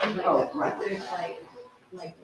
Oh, right.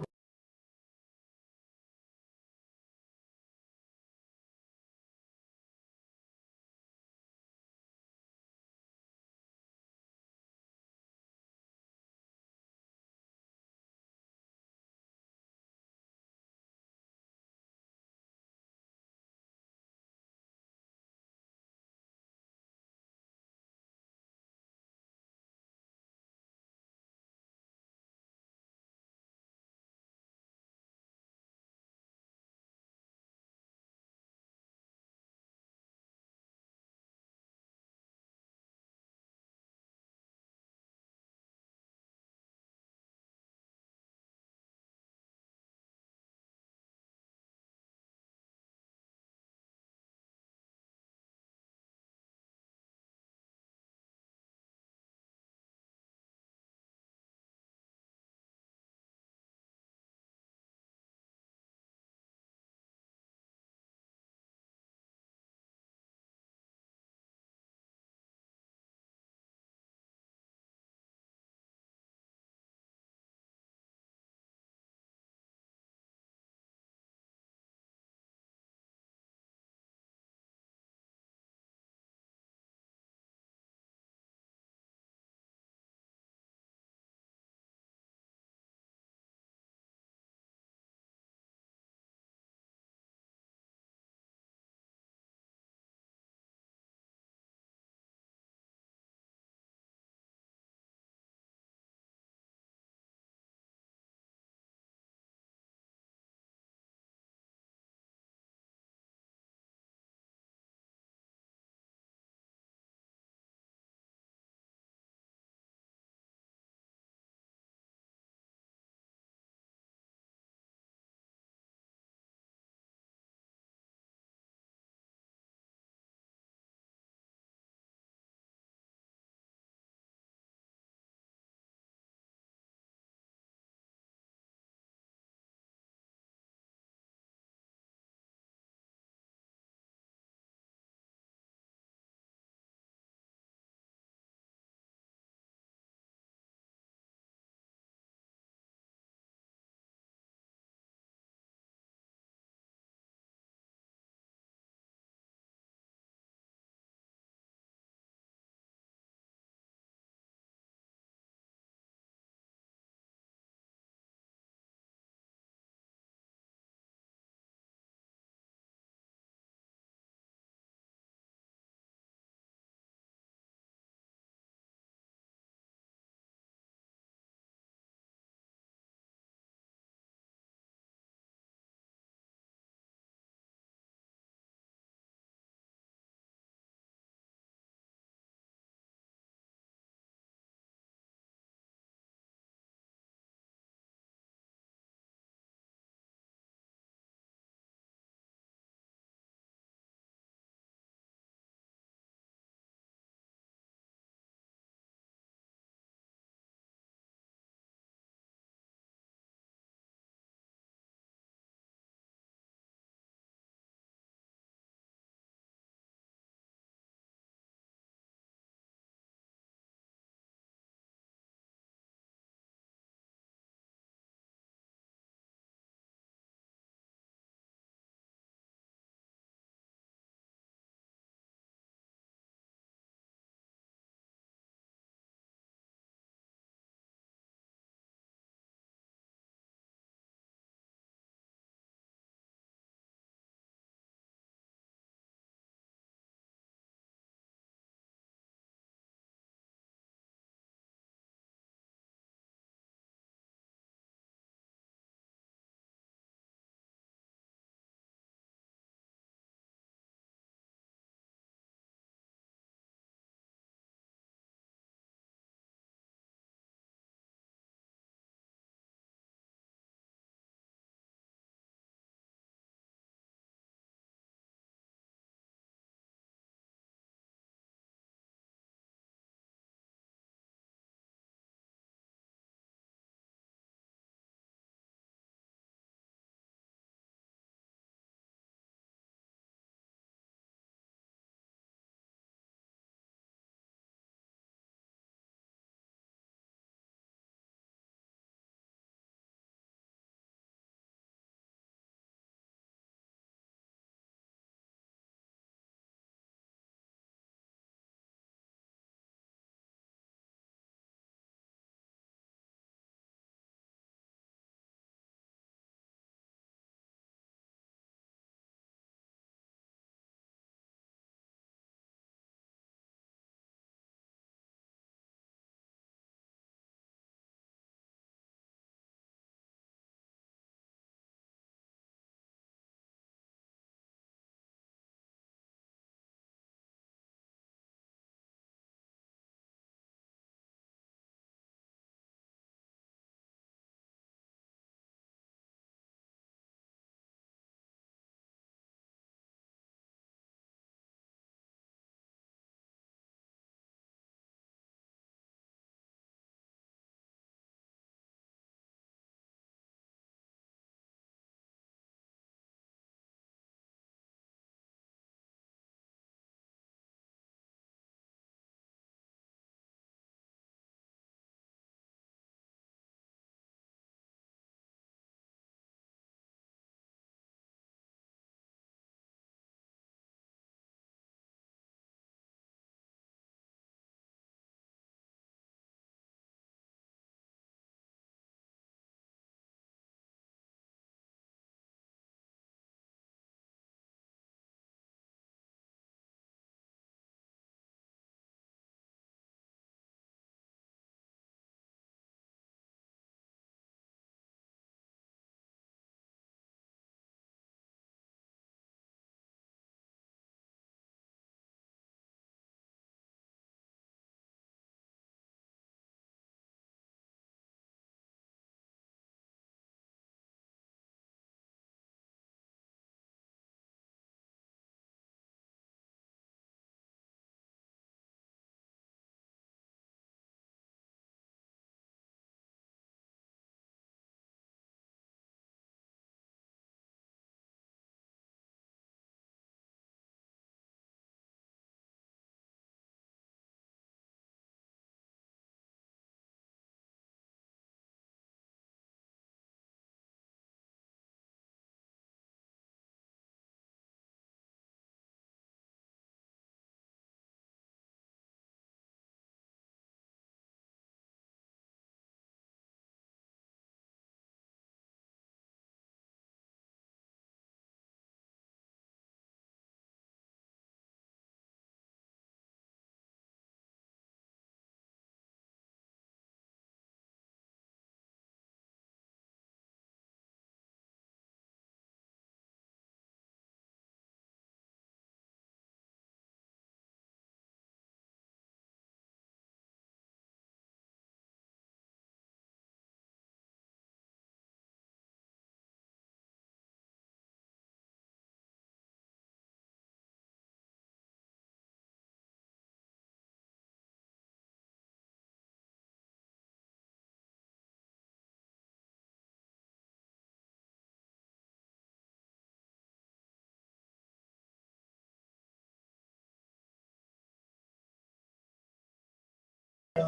Hello,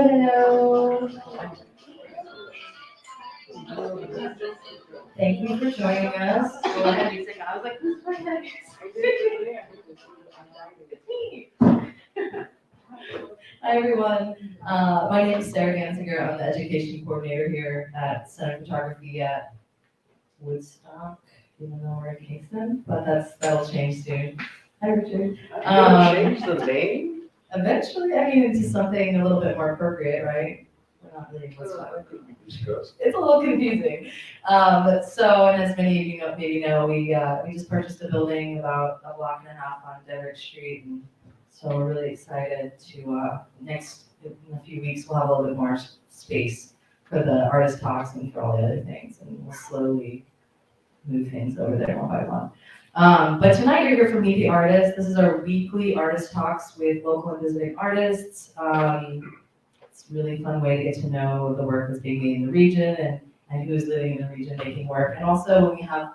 hello. Thank you for joining us. Oh, I had music. I was like, who's playing that music? It's me. Hi, everyone. My name is Sarah Gansinger. I'm the education coordinator here at Center Photography at Woodstock, even though we're in Kingston, but that'll change soon. Hi, Richard. Change the name? Eventually, I mean, into something a little bit more appropriate, right? We're not really in Woodstock. It's a little confusing. And as many of you know, maybe know, we just purchased a building about a block and a half on Dedrick Street, and so we're really excited to in a few weeks we'll have a little bit more space for the artist talks and for all the other things, and we'll slowly move things over there one by one. But tonight you're here from Meet the Artist. This is our weekly artist talks with local and visiting artists. It's a really fun way to get to know the work that's being made in the region and who's living in the region making work. And also when we have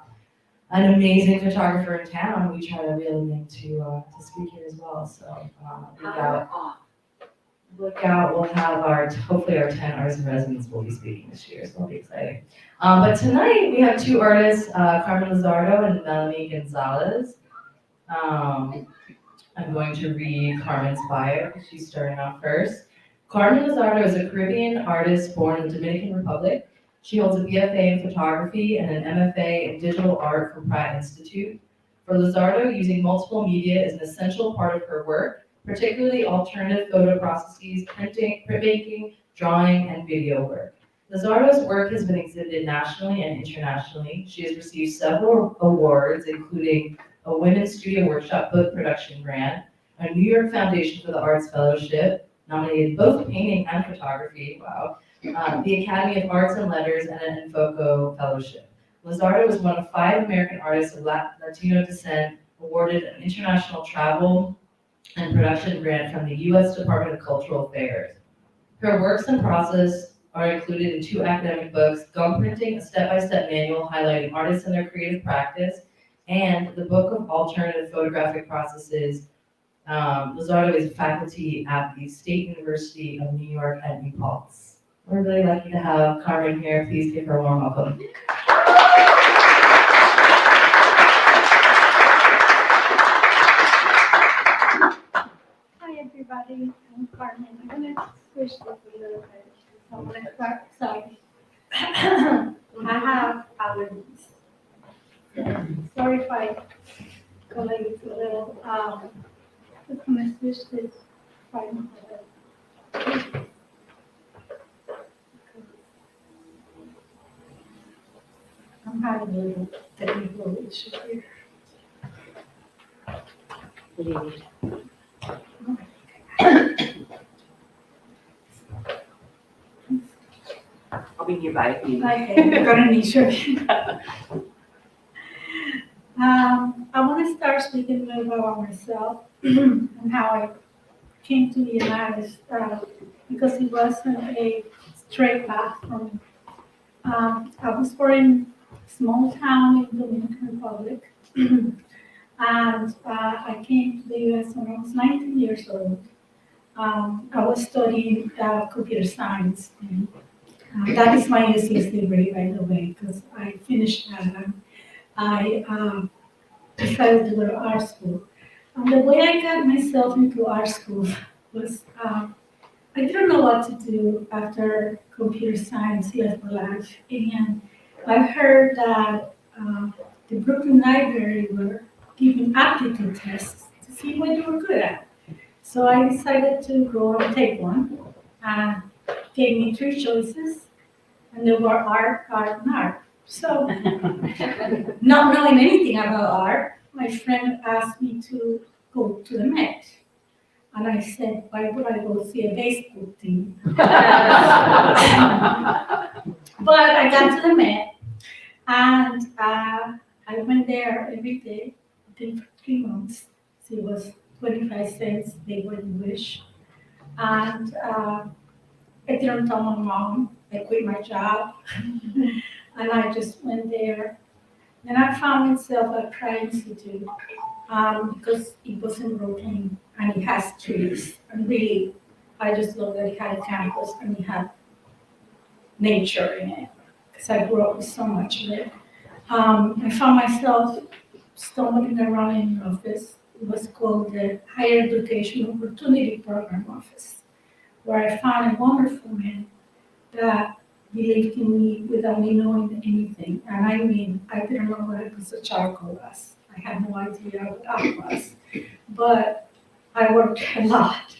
an amazing photographer in town, we try to reel them in to speak here as well. So look out, we'll have hopefully our 10 artists and residents will be speaking this year, so it'll be exciting. But tonight we have two artists, Carmen Lizardo and Melanie Gonzalez. I'm going to read Carmen's bio because she's starting off first. Carmen Lizardo is a Caribbean artist born in the Dominican Republic. She holds a BFA in photography and an MFA in digital art from Pratt Institute. For Lizardo, using multiple media is an essential part of her work, particularly alternative photo processes, printing, printmaking, drawing, and video work. Lizardo's work has been exhibited nationally and internationally. She has received several awards, including a Women's Studio Workshop Book Production Grant, a New York Foundation for the Arts Fellowship, nominated both painting and photography, wow, the Academy of Arts and Letters, and an Infoco Fellowship. Lizardo is one of 5 American artists of Latino descent awarded an international travel and production grant from the U.S. Department of Cultural Affairs. Her works and process are included in 2 academic books, Gum Printing, a step-by-step manual highlighting artists and their creative practice, and the Book of Alternative Photographic Processes. Lizardo is faculty at the State University of New York at New Paltz. We're really lucky to have Carmen here. Please give her a warm welcome. Hi everybody, I'm Carmen. I'm going to switch this a little bit. So I'm going to start, sorry. I have allergies. Sorry if I go like this a little. Just going to switch this right now. I'm having a little technical issue here. What do you need? I'll be nearby if you need. Okay, I'm gonna need your. I want to start speaking a little bit about myself and how I came to the United States because it wasn't a straight path for me. I was born in a small town in the Dominican Republic, and I came to the U.S. when I was 19 years old. I was studying computer science. That is my UCS degree, by the way, because I finished that. And I decided to go to art school. And the way I got myself into art school was I didn't know what to do after computer science left my life. And I heard that the Brooklyn Library were giving aptitude tests to see what you were good at. So I decided to go and take one. And gave me 3 choices, and they were art, art, and art. So, not knowing anything about art, my friend asked me to go to the Met. And I said, why would I go see a baseball team? But I got to the Met, and I went there every day think for 3 months. So it was 25 cents, they wouldn't wish. And I didn't tell my mom, I quit my job. And I just went there. Then I found myself at Crime Institute because it was in Brooklyn and it has trees. And really, I just love that it had a campus and it had nature in it because I grew up with so much of it. I found myself stumbling around in an office. It was called the Higher Education Opportunity Program Office, where I found a wonderful man that believed in me without me knowing anything. And I mean, I didn't know what a piece of charcoal was. I had no idea what that was. But I worked a lot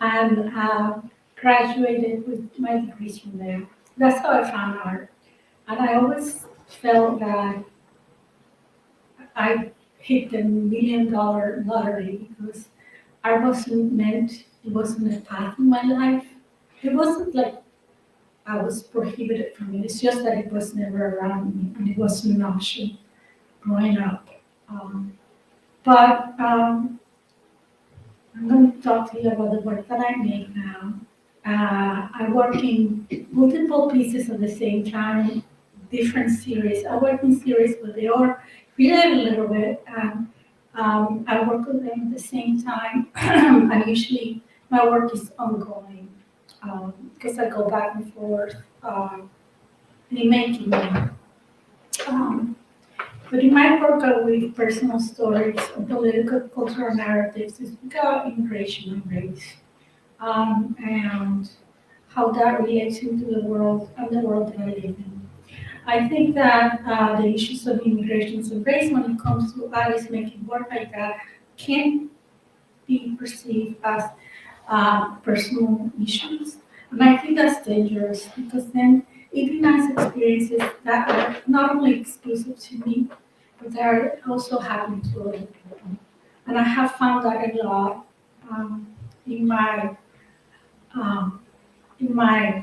and graduated with my degrees from there. That's how I found art. And I always felt that I hit the $1 million lottery because I wasn't meant, it wasn't a path in my life. It wasn't like I was prohibited from it. It's just that it was never around me and it wasn't an option growing up. But I'm going to talk to you about the work that I make now. I work in multiple pieces at the same time, different series. I work in series, but they are related a little bit. And I work with them at the same time. And usually my work is ongoing because I go back and forth in making them. But in my work, I weave personal stories and political cultural narratives about immigration and race, and how that relates into the world and the world that I live in. I think that the issues of immigration and race, when it comes to artists making work like that, can be perceived as personal issues. And I think that's dangerous because then it denies experiences that are not only exclusive to me, but that are also happening to other people. And I have found that a lot in my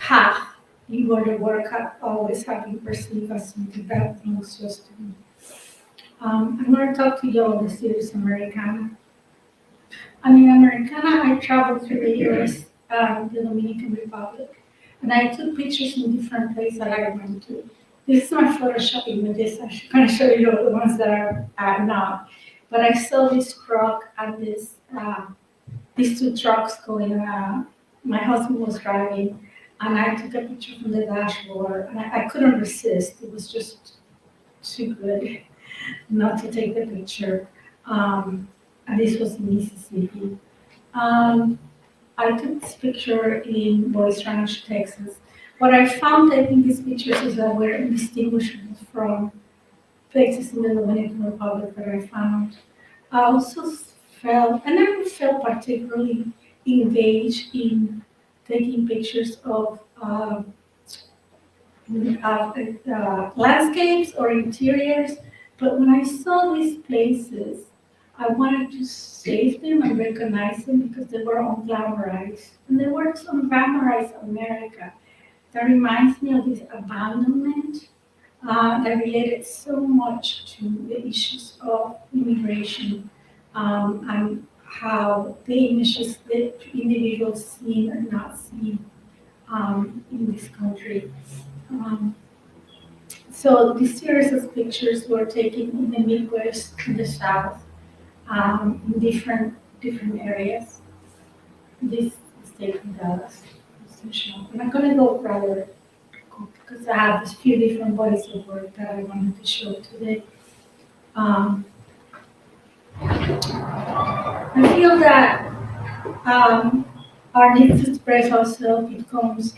path, in where the work I always have been perceived as something that belongs just to me. I'm going to talk to you about the series Americana. And in Americana, I traveled through the US, the Dominican Republic, and I took pictures in different places that I went to. This is my Photoshop images. I'm going to show you the ones that are not. But I saw this truck and these two trucks going. My husband was driving, and I took a picture from the dashboard, and I couldn't resist. It was just too good not to take the picture. And this was in Mississippi. I took this picture in Boys Ranch, Texas. What I found taking these pictures is that we're indistinguishable from places in the Dominican Republic that I found. I also I never felt particularly engaged in taking pictures of landscapes or interiors, but when I saw these places, I wanted to save them and recognize them because they were unglamorized. And they were so unglamorized America. That reminds me of this abandonment that related so much to the issues of immigration and how the images that individuals seen and not seen in this country. So this series of pictures were taken in the Midwest, in the South, in different areas. This is taken in Dallas. And I'm going to go rather quick because I have this few different bodies of work that I wanted to show today. I feel that our need to express ourselves becomes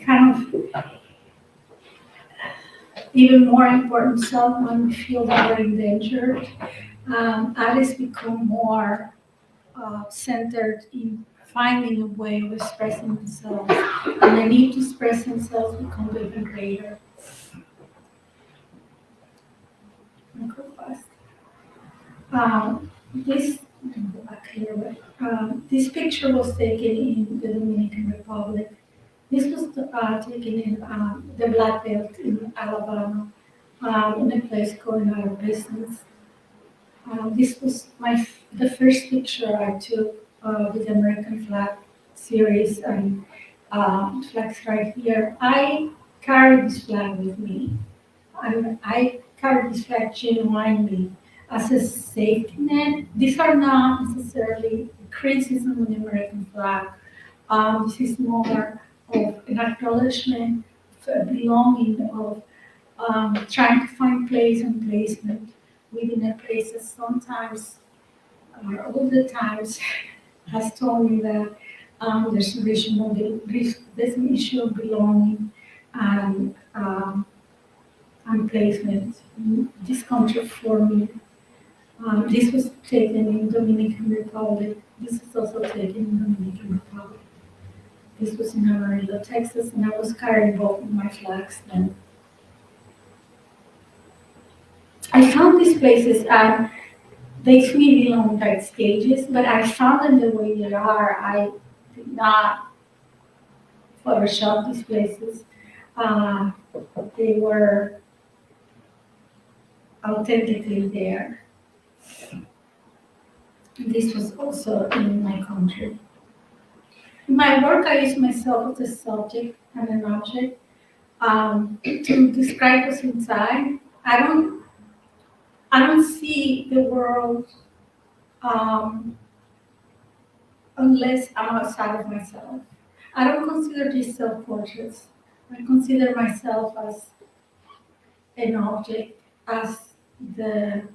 kind of even more important so when we feel that we're endangered. Artists become more centered in finding a way of expressing themselves, and the need to express themselves becomes even greater. This picture was taken in the Dominican Republic. This was taken in the Black Belt in Alabama. in a place going out of business. This was the first picture I took with the American flag series and flags right here. I carry this flag with me, and I carry this flag genuinely as a safety net. These are not necessarily criticism of the American flag. This is more of an acknowledgement, of a belonging, of trying to find place and placement within a place that sometimes, or all the times, has told me that there's an issue of there's an issue of belonging and placement in this country for me. This was taken in Dominican Republic. This is also taken in Dominican Republic. This was in Amarillo, Texas, and I was carrying both of my flags then. I found these places and they to me belong like stages, but I found them the way they are. I did not Photoshop these places. They were authentically there. This was also in my country. In my work, I use myself as a subject and an object to describe what's inside. I don't see the world unless I'm outside of myself. I don't consider these self-portraits. I consider myself as an object, as the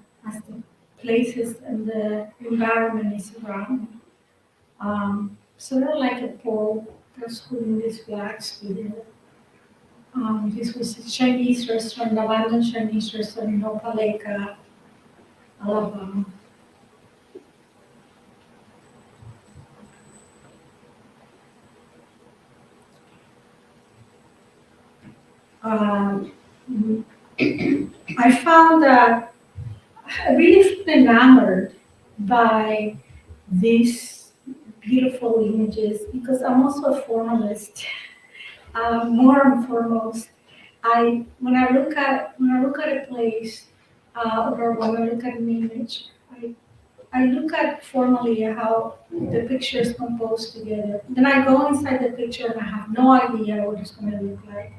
places and the environment is around me. Sort of like a pole that's holding these flags together. This was a Chinese restaurant, abandoned Chinese restaurant in Opelika, Alabama. I found that I really feel enamored by these beautiful images because I'm also a formalist. More and foremost, when I look at a place or when I look at an image, I look at formally how the picture is composed together. Then I go inside the picture and I have no idea what it's going to look like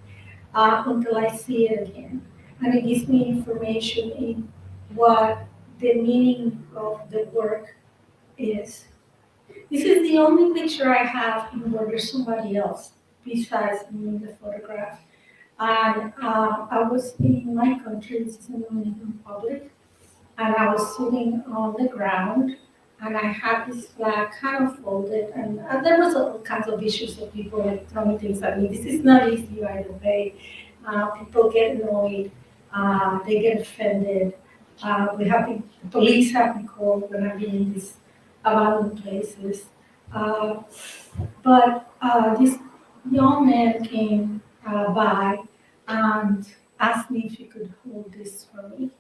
until I see it again. And it gives me information in what the meaning of the work is. This is the only picture I have in where there's somebody else besides me in the photograph. And I was in my country, this is in the Dominican Republic, and I was sitting on the ground and I had this flag kind of folded and there was all kinds of issues of people like throwing things at me. This is not easy right away. People get annoyed, they get offended. The police have been called when I've been in these abandoned places. But this young man came by and asked me if he could hold this for me.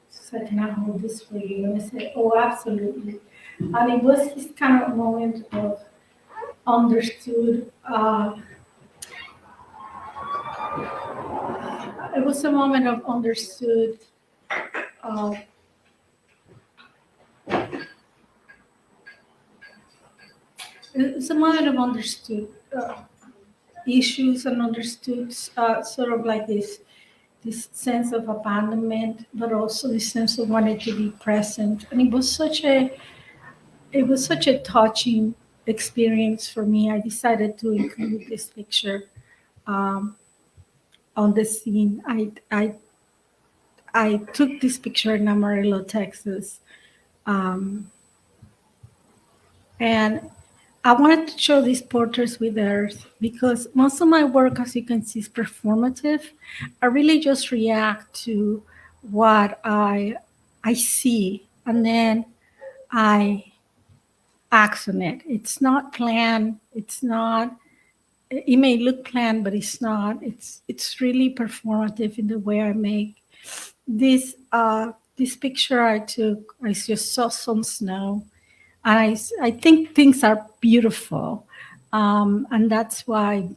So can I hold this for you? And I said, oh, absolutely. And it was this kind of moment of understood. It was a moment of understood. It's a moment of understood issues and understood sort of like this sense of abandonment, but also this sense of wanting to be present. And it was such a touching experience for me. I decided to include this picture on the scene. I took this picture in Amarillo, Texas, and I wanted to show these portraits with earth because most of my work, as you can see, is performative. I really just react to what I see, and then I act on it. It's not planned. It's not. It may look planned, but it's not. It's really performative in the way I make this. This picture I took, I just saw some snow. And I think things are beautiful, and that's why I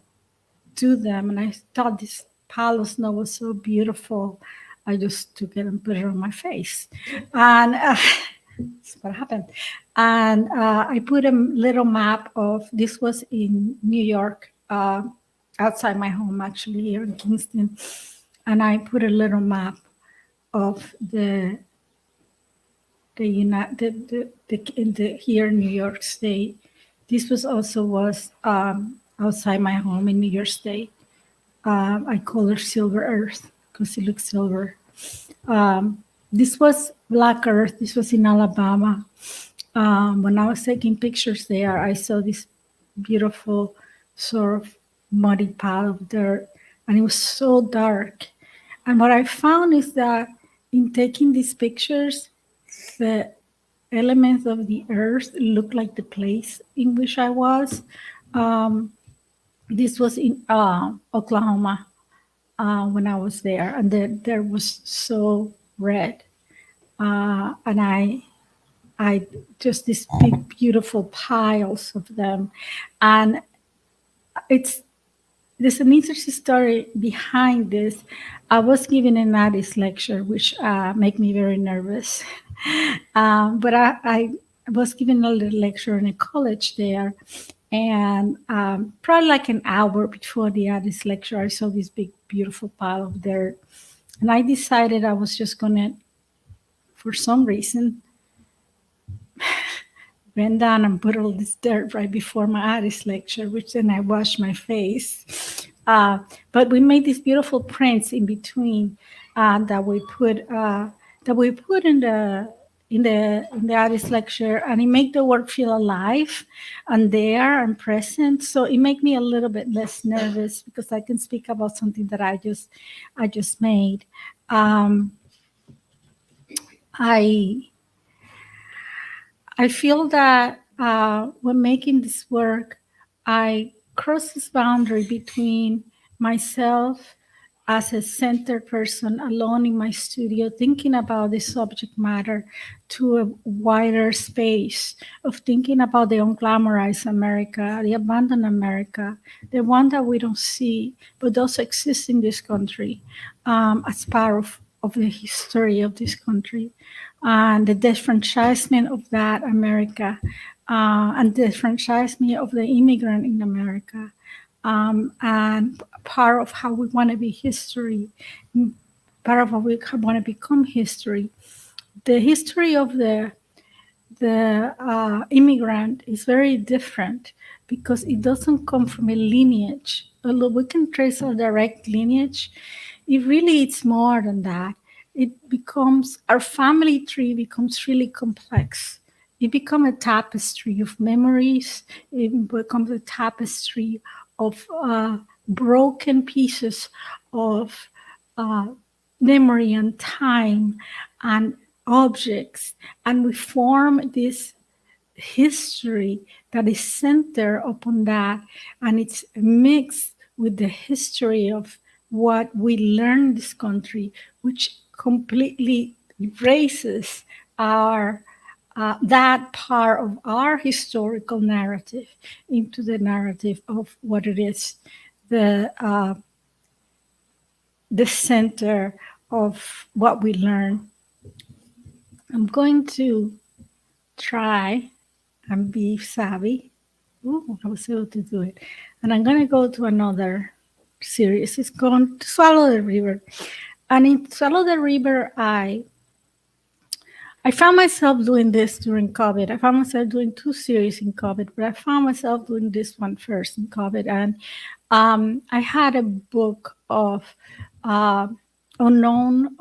do them. And I thought this palo snow was so beautiful. I just took it and put it on my face. And that's what happened. And I put a little map of, this was in New York, outside my home, actually, here in Kingston. And I put a little map of the here in New York State. This was outside my home in New York State. I call it Silver Earth because it looks silver. This was Black Earth. This was in Alabama. When I was taking pictures there, I saw this beautiful sort of muddy pile of dirt, and it was so dark. And what I found is that in taking these pictures, the elements of the earth looked like the place in which I was. This was in Oklahoma when I was there, and there was so red, and I just these big beautiful piles of them, and there's an interesting story behind this. I was giving an artist lecture, which made me very nervous. But I was giving a little lecture in a college there. And probably like an hour before the artist lecture, I saw this big, beautiful pile of dirt. And I decided I was just going to, for some reason, bend down and put all this dirt right before my artist lecture, which then I washed my face. But we made these beautiful prints in between that we put in the artist lecture, and it made the work feel alive and there and present. So it made me a little bit less nervous because I can speak about something that I just made. I feel that when making this work, I cross this boundary between myself as a centered person alone in my studio, thinking about the subject matter, to a wider space of thinking about the unglamorized America, the abandoned America, the one that we don't see, but also exists in this country as part of the history of this country. And the disfranchisement of that America, and the disfranchisement of the immigrant in America, and part of how we want to be history, part of how we want to become history. The history of the immigrant is very different because it doesn't come from a lineage. Although we can trace our direct lineage, it's more than that. Our family tree becomes really complex. It becomes a tapestry of memories. It becomes a tapestry of broken pieces of memory and time and objects. And we form this history that is centered upon that. And it's mixed with the history of what we learn in this country, which completely erases that part of our historical narrative into the narrative of what it is, the center of what we learn. I'm going to try and be savvy. Ooh, I was able to do it. And I'm going to go to another series. It's called Swallow the River. And in Swallow the River, I found myself doing this during COVID. I found myself doing 2 series in COVID, but I found myself doing this one first in COVID. And I had a book of unknown,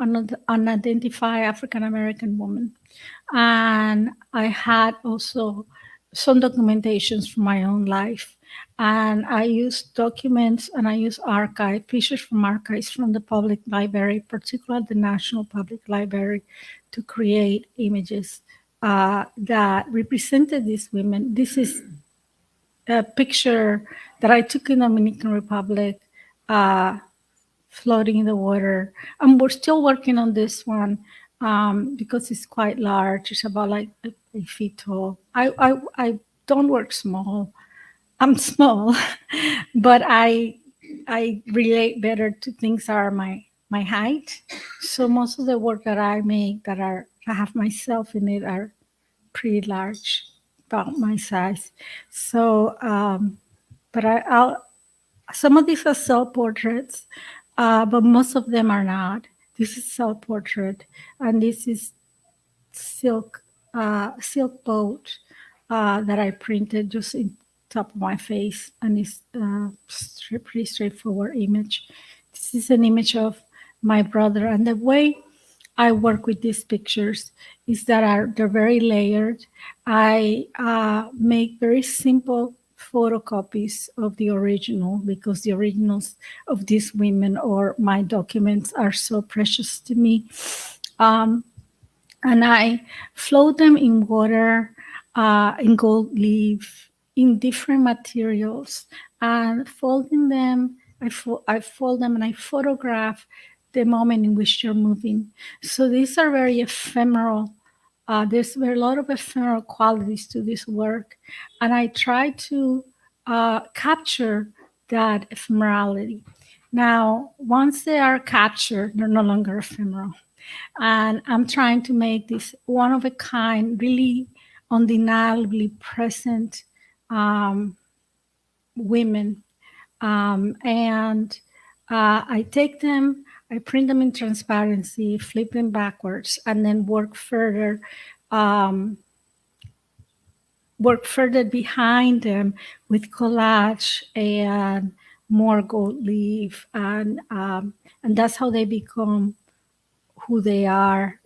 unidentified African-American woman. And I had also some documentations from my own life. And I used documents and I used pictures from archives from the public library, particularly the National Public Library, to create images that represented these women. This is a picture that I took in the Dominican Republic, floating in the water. And we're still working on this one because it's quite large. It's about like 8 feet tall. I don't work small. I'm small, but I relate better to things that are my my height. So most of the work that I make I have myself in it are pretty large, about my size. So, but I'll some of these are self portraits, but most of them are not. This is self portrait, and this is silk boat that I printed just in top of my face, and it's pretty straightforward image. This is an image of my brother, and the way I work with these pictures is that they're very layered. I make very simple photocopies of the original because the originals of these women or my documents are so precious to me. And I float them in water, in gold leaf, in different materials, and folding them. I fold them and I photograph the moment in which you're moving. So these are very ephemeral. There's a lot of ephemeral qualities to this work, and I try to capture that ephemerality. Now, once they are captured, they're no longer ephemeral. And I'm trying to make this one of a kind, really undeniably present women. And I take them, I print them in transparency, flip them backwards, and then work further behind them with collage and more gold leaf, and that's how they become who they are.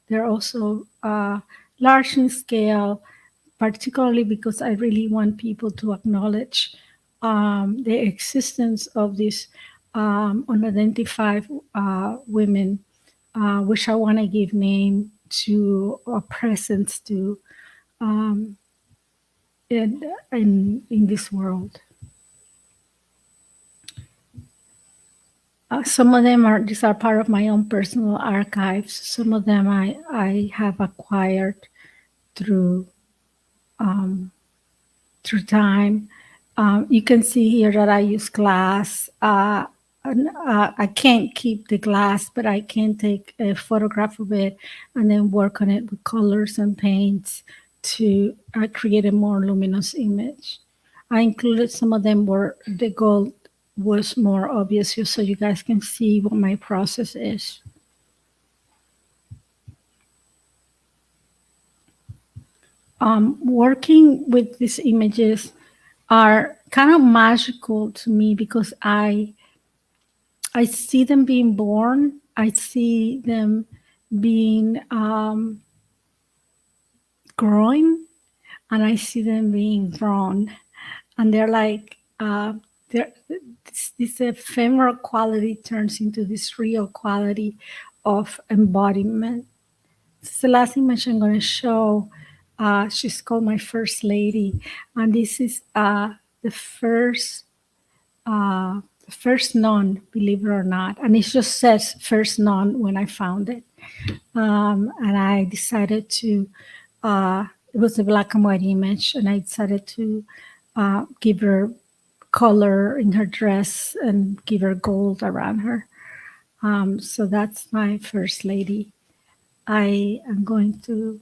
They're also large in scale, particularly because I really want people to acknowledge the existence of these unidentified women, which I want to give name to or presence to in this world. Some of them these are part of my own personal archives. Some of them I have acquired through time. You can see here that I use glass. I can't keep the glass, but I can take a photograph of it and then work on it with colors and paints to create a more luminous image. I included some of them where the gold was more obvious, just so you guys can see what my process is. Working with these images are kind of magical to me because I see them being born. I see them being growing, and I see them being grown, and they're like this ephemeral quality turns into this real quality of embodiment. This is the last image I'm going to show. She's called my first lady, and this is the first nun, believe it or not, and it just says first nun when I found it, and I decided to. It was a black and white image, and I decided to give her color in her dress and give her gold around her. So that's my first lady. I am going to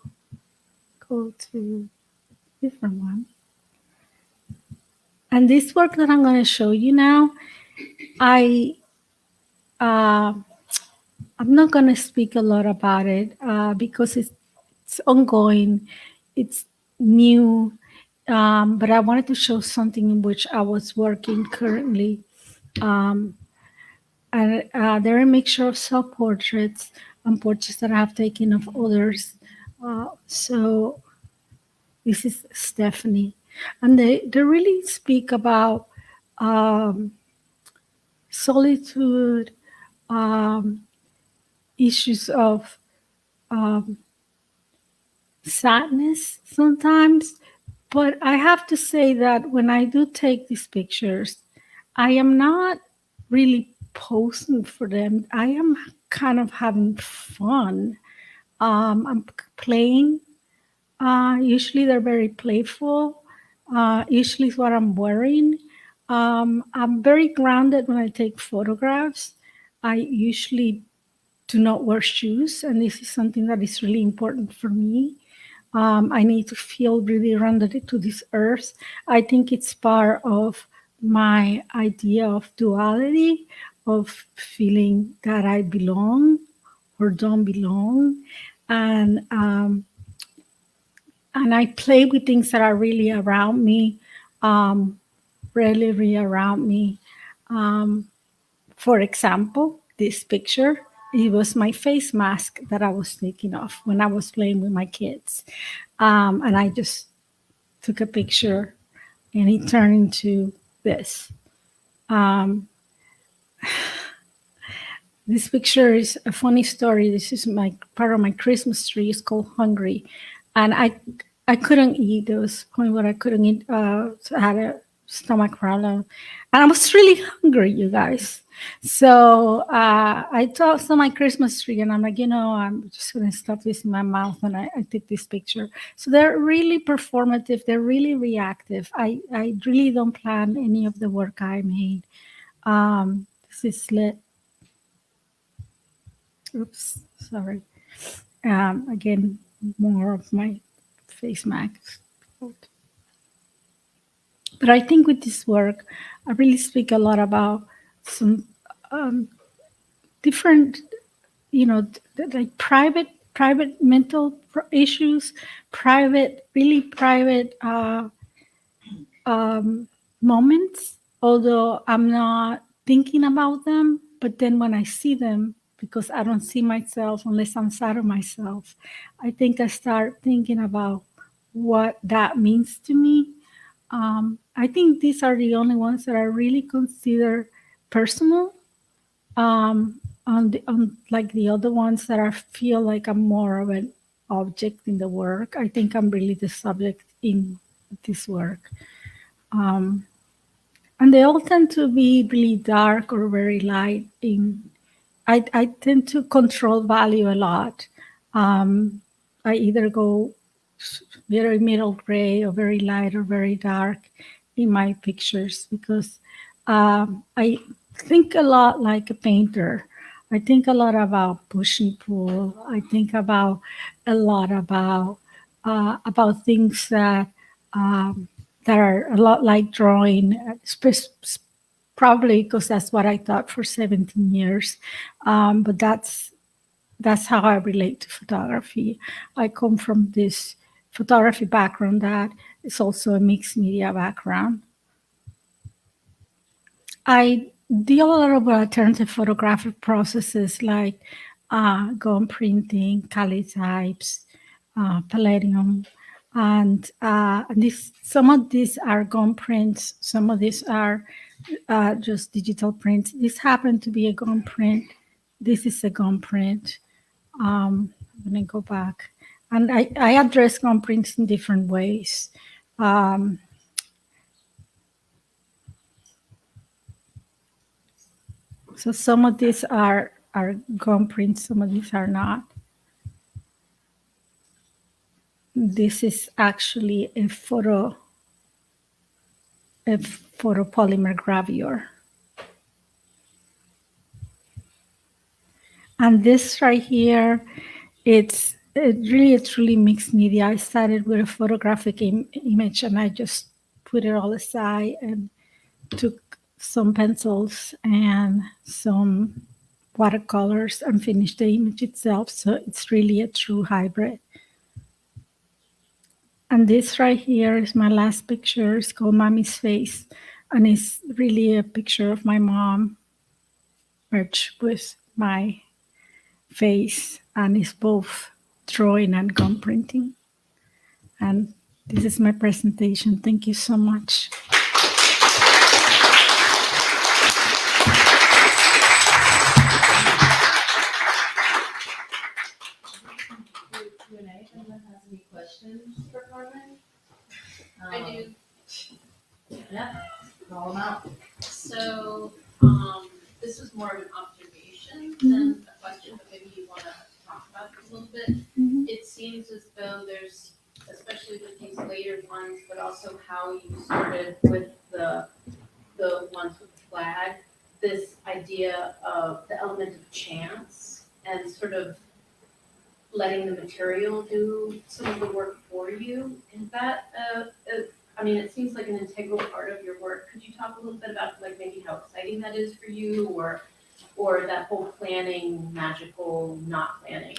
go to a different one. And this work that I'm going to show you now, I'm not going to speak a lot about it because it's ongoing, it's new, but I wanted to show something in which I was working currently. And they're a mixture of self-portraits and portraits that I have taken of others. So this is Stephanie. And they really speak about solitude, issues of sadness sometimes. But I have to say that when I do take these pictures, I am not really posing for them. I am kind of having fun. I'm playing. Usually they're very playful. Usually it's what I'm wearing. I'm very grounded when I take photographs. I usually do not wear shoes, and this is something that is really important for me. I need to feel really rounded to this earth. I think it's part of my idea of duality, of feeling that I belong or don't belong, and I play with things that are really around me, really around me. Um, for example, this picture, it was my face mask that I was taking off when I was playing with my kids. And I just took a picture and it turned into this. Um, this picture is a funny story. This is my part of my Christmas tree. It's called Hungry. And I couldn't eat. There was a point where I couldn't eat. So I had a stomach problem. And I was really hungry, you guys. So I saw my Christmas tree and I'm like, I'm just going to stuff this in my mouth. And I took this picture. So they're really performative. They're really reactive. I really don't plan any of the work I made. This is lit. Oops, sorry. Again, more of my face mask. But I think with this work, I really speak a lot about some different, like private mental issues, really private moments, although I'm not thinking about them. But then when I see them, because I don't see myself unless I'm sad of myself, I think I start thinking about what that means to me. I think these are the only ones that I really consider personal. On like the other ones that I feel like I'm more of an object in the work. I think I'm really the subject in this work. And they all tend to be really dark or very light. I tend to control value a lot. I either go very middle gray or very light or very dark in my pictures because I think a lot like a painter. I think a lot about push and pull. I think about a lot about things that are a lot like drawing, probably because that's what I thought for 17 years. But that's how I relate to photography. I come from this photography background that is also a mixed media background. I deal a lot of alternative photographic processes like gum printing, calitypes, palladium, and some of these are gum prints, some of these are just digital prints. This happened to be a gum print. This is a gum print. I'm going to go back. And I address gum prints in different ways. So some of these are gum prints, some of these are not. This is actually a photopolymer gravure. And this right here, it's really a truly mixed media. I started with a photographic image and I just put it all aside and took some pencils and some watercolors and finished the image itself. So it's really a true hybrid. And this right here is my last picture. It's called Mommy's Face. And it's really a picture of my mom merged with my face. And it's both drawing and gum printing. And this is my presentation. Thank you so much. Q&A, if anyone has any questions for Carmen? I do. Yeah, call them out. So, this was more of an observation than a question, but maybe you want to talk about this a little bit. Mhm. It seems as though there's, especially with these later ones, but also how you started with the ones with the flag, this idea of the element of chance and sort of letting the material do some of the work for you. Is that, I mean, it seems like an integral part of your work. Could you talk a little bit about like maybe how exciting that is for you, or that whole planning, magical, not planning?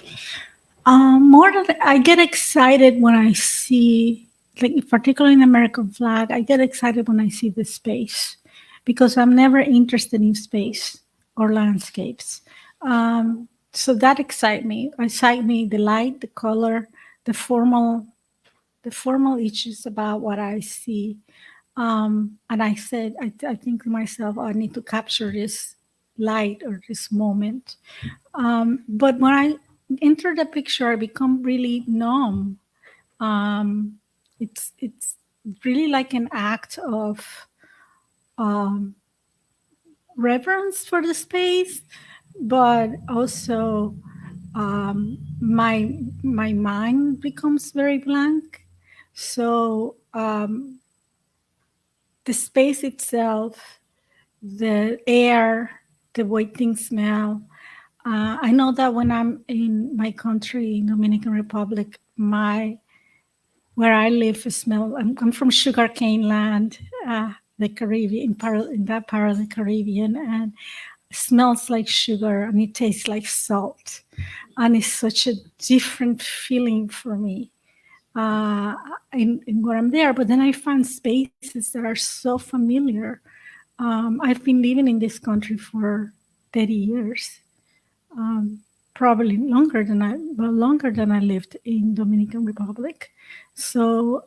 More than I get excited when I see, like particularly in American flag, I get excited when I see the space because I'm never interested in space or landscapes. So that excite me the light, the color, the formal, each is about what I see. And I said, I think to myself, I need to capture this light or this moment. But when I enter the picture, I become really numb. Um, it's really like an act of um, reverence for the space, but also my mind becomes very blank. So the space itself, the air, the way things smell. I know that when I'm in my country, in Dominican Republic, where I live, smell. I'm from sugarcane land, the Caribbean, in that part of the Caribbean, and it smells like sugar and it tastes like salt, and it's such a different feeling for me in where I'm there. But then I find spaces that are so familiar. I've been living in this country for 30 years, probably longer than I lived in Dominican Republic. So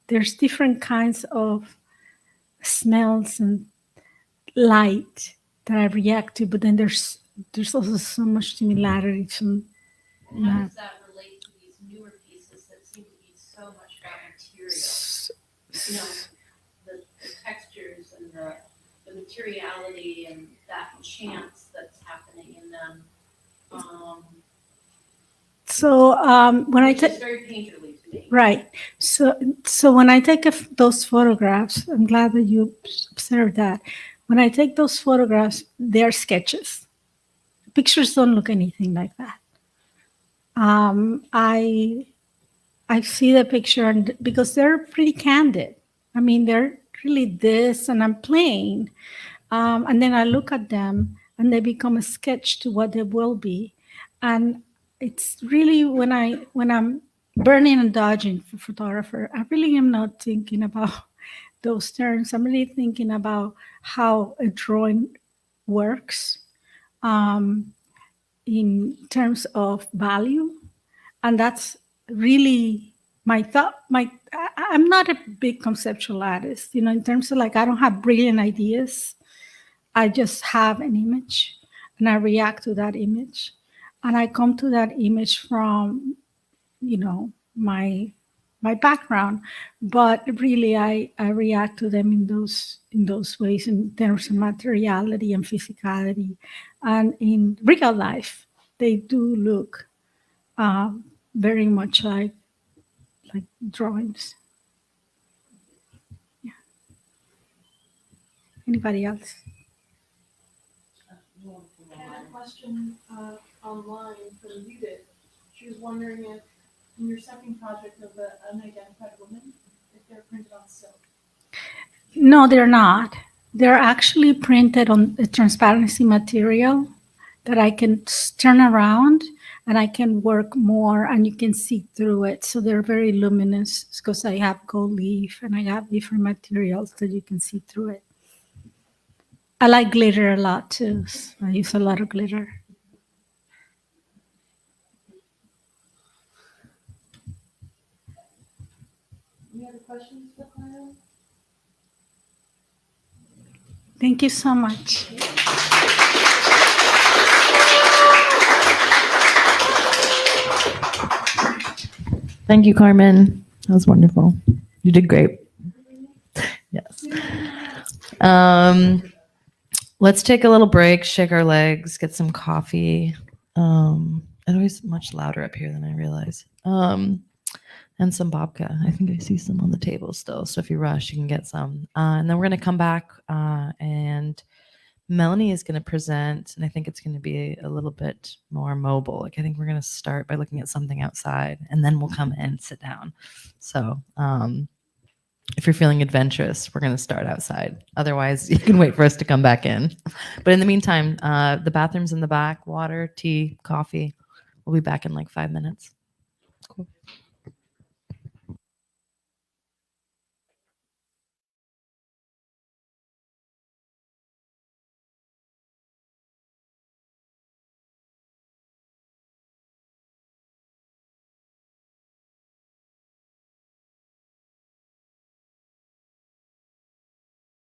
there's different kinds of smells and light that I react to, but then there's also so much similarity to And how does that relate to these newer pieces that seem to be so much about material? You know, the textures and the materiality and that chance that's happening in them. So when I Which is take very painterly to me. right, so when I take those photographs, I'm glad that you observed that. When I take those photographs, they're sketches. Pictures don't look anything like that. I see the picture and because they're pretty candid. I mean, they're really this, and I'm playing, and then I look at them, and they become a sketch to what they will be, and it's really when I'm burning and dodging for photographer, I really am not thinking about those terms. I'm really thinking about how a drawing works in terms of value, and that's really my thought. I'm not a big conceptual artist, in terms of like I don't have brilliant ideas. I just have an image, and I react to that image, and I come to that image from my background, but really I react to them in those ways in terms of materiality and physicality, and in real life they do look very much like drawings. Yeah. Anybody else? I had a question online for Judith. She was wondering if in your second project of the unidentified woman, if they're printed on silk. No, they're not. They're actually printed on a transparency material that I can turn around and I can work more and you can see through it. So they're very luminous because I have gold leaf and I have different materials that you can see through it. I like glitter a lot too. So I use a lot of glitter. Any other questions for Carmen? Thank you so much. Thank you, Carmen. That was wonderful. You did great. Yes. Let's take a little break, shake our legs, get some coffee. It always much louder up here than I realize. And some babka. I think I see some on the table still. So if you rush, you can get some. And then we're going to come back and Melanie is going to present, and I think it's going to be a little bit more mobile. Like I think we're going to start by looking at something outside, and then we'll come in and sit down. So if you're feeling adventurous, we're going to start outside. Otherwise, you can wait for us to come back in. But in the meantime, the bathroom's in the back, water, tea, coffee. We'll be back in like 5 minutes. Cool.